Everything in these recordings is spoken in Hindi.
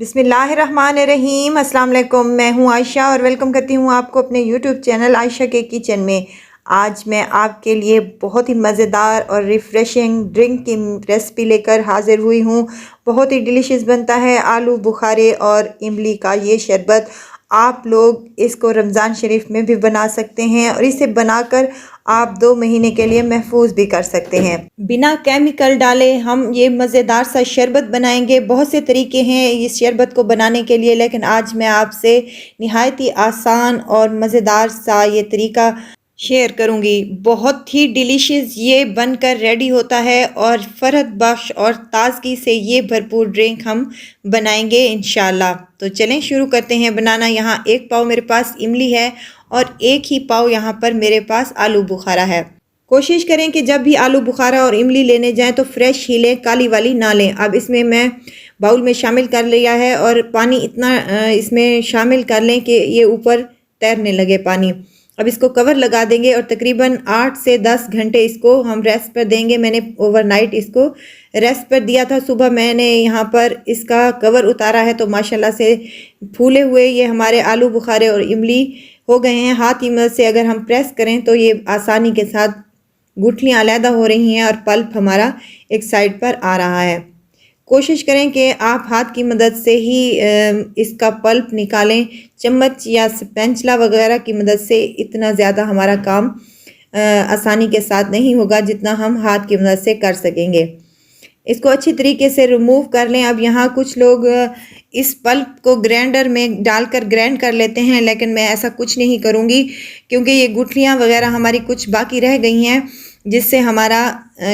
बिस्मिल्लाहिर्रहमानिर्रहीम। अस्सलाम वालेकुम। मैं हूं आयशा और वेलकम करती हूं आपको अपने यूट्यूब चैनल आयशा के किचन में। आज मैं आपके लिए बहुत ही मज़ेदार और रिफ़्रेशिंग ड्रिंक की रेसिपी लेकर हाज़िर हुई हूं। बहुत ही डिलीशियस बनता है आलू बुखारे और इमली का ये शरबत। आप लोग इसको रमज़ान शरीफ में भी बना सकते हैं और इसे बनाकर आप 2 महीने के लिए महफूज भी कर सकते हैं। बिना केमिकल डाले हम ये मज़ेदार सा शरबत बनाएंगे। बहुत से तरीके हैं इस शरबत को बनाने के लिए, लेकिन आज मैं आपसे निहायत ही आसान और मज़ेदार सा ये तरीका शेयर करूंगी। बहुत ही डिलीशियस ये बनकर रेडी होता है और फ़रहत बख्श और ताज़गी से ये भरपूर ड्रिंक हम बनाएंगे इंशाल्लाह। तो चलें शुरू करते हैं बनाना। यहाँ 1 पाव मेरे पास इमली है और 1 ही पाव यहाँ पर मेरे पास आलू बुखारा है। कोशिश करें कि जब भी आलू बुखारा और इमली लेने जाएं तो फ्रेश ही लें, काली वाली ना लें। अब इसमें मैं बाउल में शामिल कर लिया है और पानी इतना इसमें शामिल कर लें कि ये ऊपर तैरने लगे पानी। अब इसको कवर लगा देंगे और तकरीबन 8 से 10 घंटे इसको हम रेस्ट पर देंगे। मैंने ओवरनाइट इसको रेस्ट पर दिया था। सुबह मैंने यहाँ पर इसका कवर उतारा है तो माशाल्लाह से फूले हुए ये हमारे आलू बुखारे और इमली हो गए हैं। हाथ की मदद से अगर हम प्रेस करें तो ये आसानी के साथ गुठलियाँ अलहदा हो रही हैं और पल्प हमारा एक साइड पर आ रहा है। कोशिश करें कि आप हाथ की मदद से ही इसका पल्प निकालें। चम्मच या स्पैचुला वगैरह की मदद से इतना ज़्यादा हमारा काम आसानी के साथ नहीं होगा जितना हम हाथ की मदद से कर सकेंगे। इसको अच्छी तरीके से रिमूव कर लें। अब यहाँ कुछ लोग इस पल्प को ग्राइंडर में डालकर ग्राइंड कर लेते हैं, लेकिन मैं ऐसा कुछ नहीं करूँगी क्योंकि ये गुठलियाँ वगैरह हमारी कुछ बाकी रह गई हैं जिससे हमारा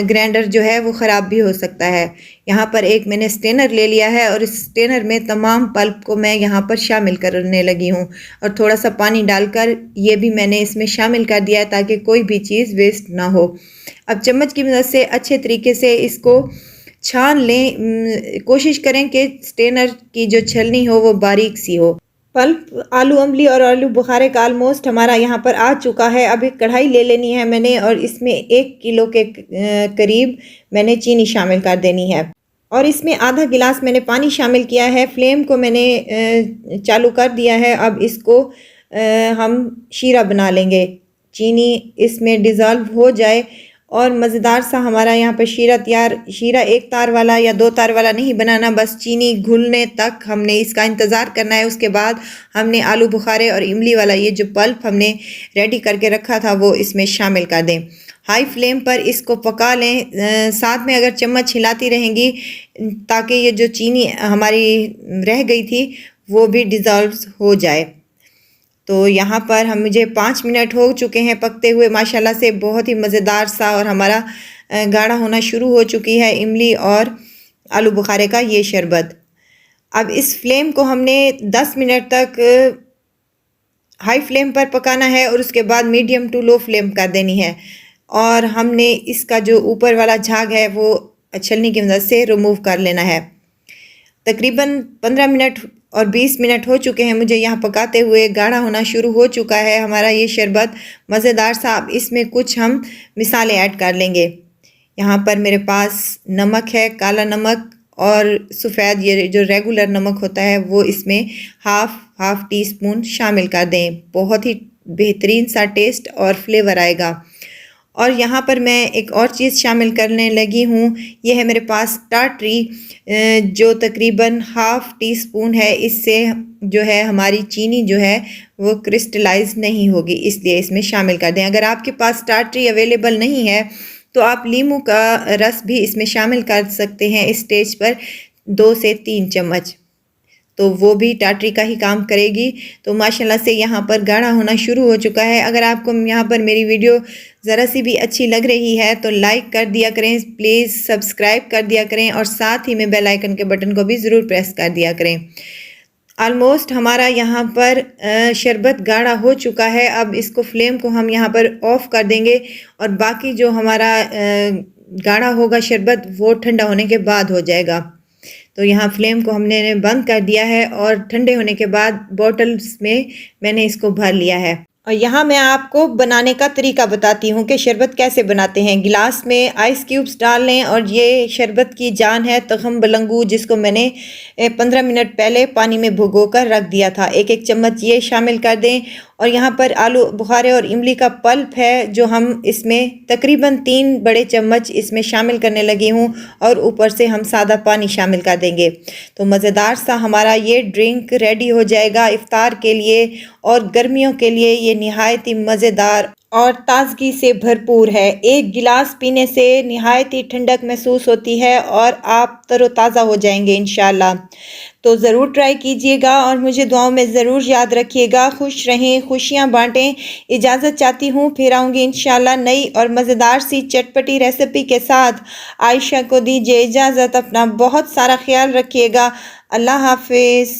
ग्राइंडर जो है वो ख़राब भी हो सकता है। यहाँ पर एक मैंने स्ट्रेनर ले लिया है और इस स्ट्रेनर में तमाम पल्प को मैं यहाँ पर शामिल करने लगी हूँ और थोड़ा सा पानी डालकर ये भी मैंने इसमें शामिल कर दिया है ताकि कोई भी चीज़ वेस्ट ना हो। अब चम्मच की मदद से अच्छे तरीके से इसको छान लें। कोशिश करें कि स्ट्रेनर की जो छलनी हो वो बारीक सी हो। पल्प आलू अम्बली और आलू बुखारे का ऑलमोस्ट हमारा यहाँ पर आ चुका है। अब एक कढ़ाई ले लेनी है मैंने और इसमें 1 किलो के करीब मैंने चीनी शामिल कर देनी है और इसमें आधा गिलास मैंने पानी शामिल किया है। फ्लेम को मैंने चालू कर दिया है। अब इसको हम शीरा बना लेंगे। चीनी इसमें डिज़ोल्व हो जाए और मज़ेदार सा हमारा यहाँ पर शीरा तैयार। शीरा 1 तार वाला या 2 तार वाला नहीं बनाना, बस चीनी घुलने तक हमने इसका इंतज़ार करना है। उसके बाद हमने आलू बुखारे और इमली वाला ये जो पल्प हमने रेडी करके रखा था वो इसमें शामिल कर दें। हाई फ्लेम पर इसको पका लें। साथ में अगर चम्मच हिलाती रहेंगी ताकि ये जो चीनी हमारी रह गई थी वो भी डिज़ोल्व हो जाए। तो यहाँ पर मुझे 5 मिनट हो चुके हैं पकते हुए। माशाल्लाह से बहुत ही मज़ेदार सा और हमारा गाढ़ा होना शुरू हो चुकी है इमली और आलू बुखारे का ये शरबत। अब इस फ्लेम को हमने 10 मिनट तक हाई फ्लेम पर पकाना है और उसके बाद मीडियम टू लो फ्लेम कर देनी है और हमने इसका जो ऊपर वाला झाग है वो छलनी की मदद से रिमूव कर लेना है। तकरीबन 15 मिनट और 20 मिनट हो चुके हैं मुझे यहाँ पकाते हुए। गाढ़ा होना शुरू हो चुका है हमारा ये शरबत मज़ेदार सा। अब इसमें कुछ हम मिसाले ऐड कर लेंगे। यहाँ पर मेरे पास नमक है, काला नमक और सफ़ेद ये जो रेगुलर नमक होता है वो इसमें हाफ टी स्पून शामिल कर दें। बहुत ही बेहतरीन सा टेस्ट और फ्लेवर आएगा। और यहाँ पर मैं एक और चीज़ शामिल करने लगी हूँ। ये है मेरे पास टाटरी जो तकरीबन हाफ टी स्पून है। इससे जो है हमारी चीनी जो है वो क्रिस्टलाइज नहीं होगी, इसलिए इसमें शामिल कर दें। अगर आपके पास टाटरी अवेलेबल नहीं है तो आप नींबू का रस भी इसमें शामिल कर सकते हैं इस स्टेज पर 2 से 3 चम्मच, तो वो भी टाटरी का ही काम करेगी। तो माशाल्लाह से यहाँ पर गाढ़ा होना शुरू हो चुका है। अगर आपको यहाँ पर मेरी वीडियो ज़रा सी भी अच्छी लग रही है तो लाइक कर दिया करें, प्लीज़ सब्सक्राइब कर दिया करें और साथ ही में बेल आइकन के बटन को भी ज़रूर प्रेस कर दिया करें। ऑलमोस्ट हमारा यहाँ पर शरबत गाढ़ा हो चुका है। अब इसको फ्लेम को हम यहाँ पर ऑफ़ कर देंगे और बाकी जो हमारा गाढ़ा होगा शरबत वो ठंडा होने के बाद हो जाएगा। तो यहाँ फ्लेम को हमने बंद कर दिया है और ठंडे होने के बाद बॉटल्स में मैंने इसको भर लिया है। और यहाँ मैं आपको बनाने का तरीका बताती हूँ कि शरबत कैसे बनाते हैं। गिलास में आइस क्यूब्स डाल लें और ये शरबत की जान है तखम बलंगू, जिसको मैंने 15 मिनट पहले पानी में भिगो कर रख दिया था। एक एक चम्मच ये शामिल कर दें। और यहाँ पर आलू बुखारे और इमली का पल्प है जो हम इसमें तकरीबन 3 बड़े चम्मच इसमें शामिल करने लगी हूँ, और ऊपर से हम सादा पानी शामिल कर देंगे। तो मज़ेदार सा हमारा ये ड्रिंक रेडी हो जाएगा इफ्तार के लिए, और गर्मियों के लिए ये निहायत ही मज़ेदार और ताजगी से भरपूर है। एक गिलास पीने से निहायत ही ठंडक महसूस होती है और आप तरोताज़ा हो जाएंगे इंशाल्लाह। तो ज़रूर ट्राई कीजिएगा और मुझे दुआओं में ज़रूर याद रखिएगा। खुश रहें, खुशियाँ बांटें। इजाज़त चाहती हूँ, फिर आऊँगी इंशाल्लाह नई और मज़ेदार सी चटपटी रेसिपी के साथ। आयशा को दीजिए इजाज़त। अपना बहुत सारा ख्याल रखिएगा। अल्लाह हाफिज़।